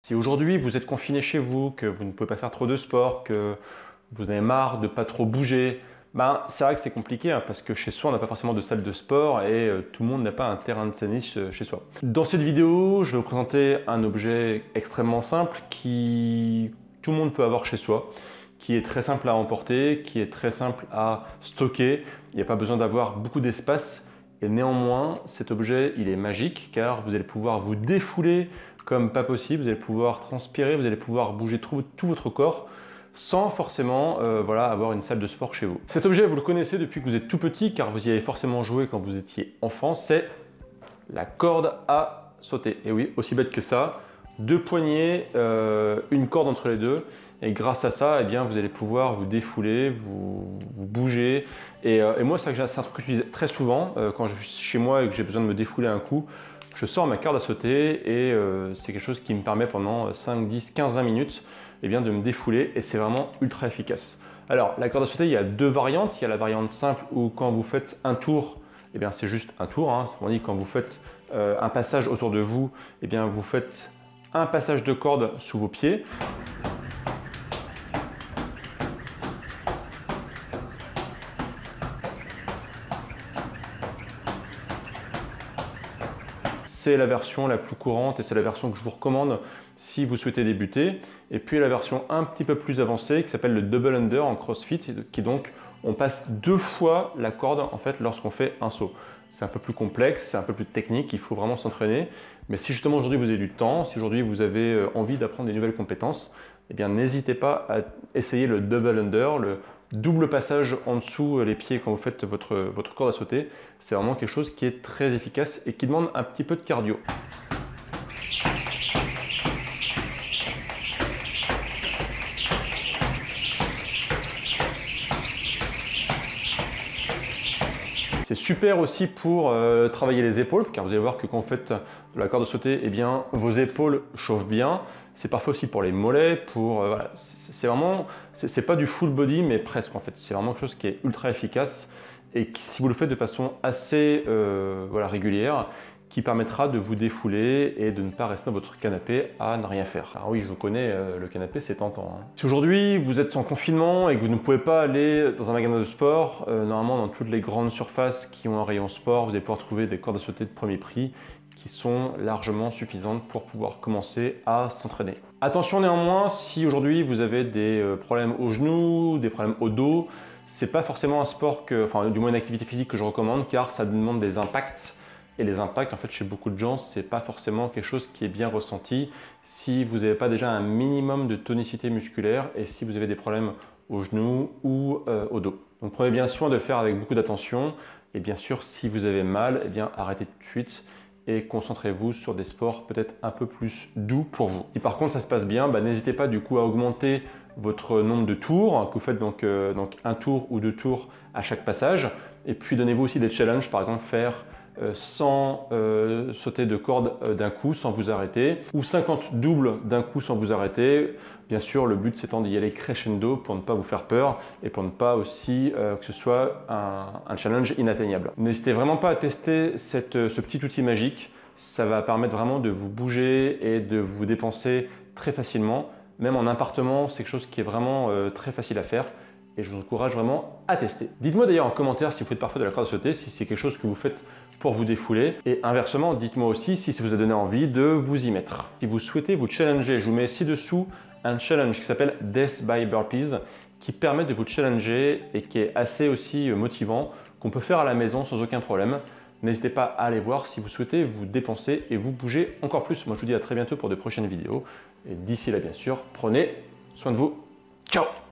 Si aujourd'hui vous êtes confiné chez vous, que vous ne pouvez pas faire trop de sport, que vous avez marre de pas trop bouger, ben, c'est vrai que c'est compliqué hein, parce que chez soi on n'a pas forcément de salle de sport et tout le monde n'a pas un terrain de tennis chez soi. Dans cette vidéo, je vais vous présenter un objet extrêmement simple qui tout le monde peut avoir chez soi, qui est très simple à emporter, qui est très simple à stocker. Il n'y a pas besoin d'avoir beaucoup d'espace. Et néanmoins, cet objet, il est magique car vous allez pouvoir vous défouler comme pas possible, vous allez pouvoir transpirer, vous allez pouvoir bouger tout votre corps sans forcément voilà, avoir une salle de sport chez vous. Cet objet, vous le connaissez depuis que vous êtes tout petit car vous y avez forcément joué quand vous étiez enfant, c'est la corde à sauter. Et oui, aussi bête que ça, deux poignées, une corde entre les deux. Et grâce à ça, eh bien, vous allez pouvoir vous défouler, vous bouger. Et moi, c'est un truc que j'utilise très souvent quand je suis chez moi et que j'ai besoin de me défouler un coup. Je sors ma corde à sauter et c'est quelque chose qui me permet pendant 5, 10, 15, 20 minutes eh bien, de me défouler et c'est vraiment ultra efficace. Alors, la corde à sauter, il y a deux variantes. Il y a la variante simple où quand vous faites un tour, eh bien, c'est juste un tour. Hein. On dit quand vous faites un passage autour de vous, eh bien, vous faites un passage de corde sous vos pieds. C'est la version la plus courante et c'est la version que je vous recommande si vous souhaitez débuter. Et puis la version un petit peu plus avancée qui s'appelle le double under en CrossFit, qui donc on passe deux fois la corde en fait lorsqu'on fait un saut. C'est un peu plus complexe, c'est un peu plus technique, il faut vraiment s'entraîner. Mais si justement aujourd'hui vous avez du temps, si aujourd'hui vous avez envie d'apprendre des nouvelles compétences, eh bien n'hésitez pas à essayer le double under, le double passage en dessous les pieds quand vous faites votre corde à sauter. C'est vraiment quelque chose qui est très efficace et qui demande un petit peu de cardio. C'est super aussi pour travailler les épaules, car vous allez voir que quand vous faites de la corde à sauter, eh bien, vos épaules chauffent bien. C'est parfait aussi pour les mollets, voilà. C'est vraiment, c'est pas du full body, mais presque en fait. C'est vraiment quelque chose qui est ultra efficace et qui, si vous le faites de façon assez voilà, régulière, qui permettra de vous défouler et de ne pas rester dans votre canapé à ne rien faire. Alors oui, je vous connais, le canapé c'est tentant. Hein. Si aujourd'hui vous êtes en confinement et que vous ne pouvez pas aller dans un magasin de sport, normalement dans toutes les grandes surfaces qui ont un rayon sport, vous allez pouvoir trouver des cordes à sauter de premier prix qui sont largement suffisantes pour pouvoir commencer à s'entraîner. Attention néanmoins, si aujourd'hui vous avez des problèmes aux genoux, des problèmes au dos, c'est pas forcément un sport enfin du moins une activité physique que je recommande car ça demande des impacts. Et les impacts, en fait, chez beaucoup de gens, c'est pas forcément quelque chose qui est bien ressenti si vous n'avez pas déjà un minimum de tonicité musculaire et si vous avez des problèmes aux genoux ou au dos. Donc prenez bien soin de le faire avec beaucoup d'attention. Et bien sûr, si vous avez mal, eh bien arrêtez tout de suite et concentrez-vous sur des sports peut-être un peu plus doux pour vous. Si par contre ça se passe bien, n'hésitez pas du coup à augmenter votre nombre de tours, que vous faites donc un tour ou deux tours à chaque passage. Et puis donnez-vous aussi des challenges, par exemple faire 100 sauter de corde d'un coup sans vous arrêter ou 50 doubles d'un coup sans vous arrêter. Bien sûr, le but c'est d'y aller crescendo pour ne pas vous faire peur et pour ne pas aussi que ce soit un challenge inatteignable. N'hésitez vraiment pas à tester ce petit outil magique. Ça va permettre vraiment de vous bouger et de vous dépenser très facilement. Même en appartement, c'est quelque chose qui est vraiment très facile à faire. Et je vous encourage vraiment à tester. Dites-moi d'ailleurs en commentaire si vous faites parfois de la corde à sauter, si c'est quelque chose que vous faites pour vous défouler. Et inversement, dites-moi aussi si ça vous a donné envie de vous y mettre. Si vous souhaitez vous challenger, je vous mets ci-dessous un challenge qui s'appelle Death by Burpees qui permet de vous challenger et qui est assez aussi motivant, qu'on peut faire à la maison sans aucun problème. N'hésitez pas à aller voir si vous souhaitez vous dépenser et vous bouger encore plus. Moi, je vous dis à très bientôt pour de prochaines vidéos. Et d'ici là, bien sûr, prenez soin de vous. Ciao!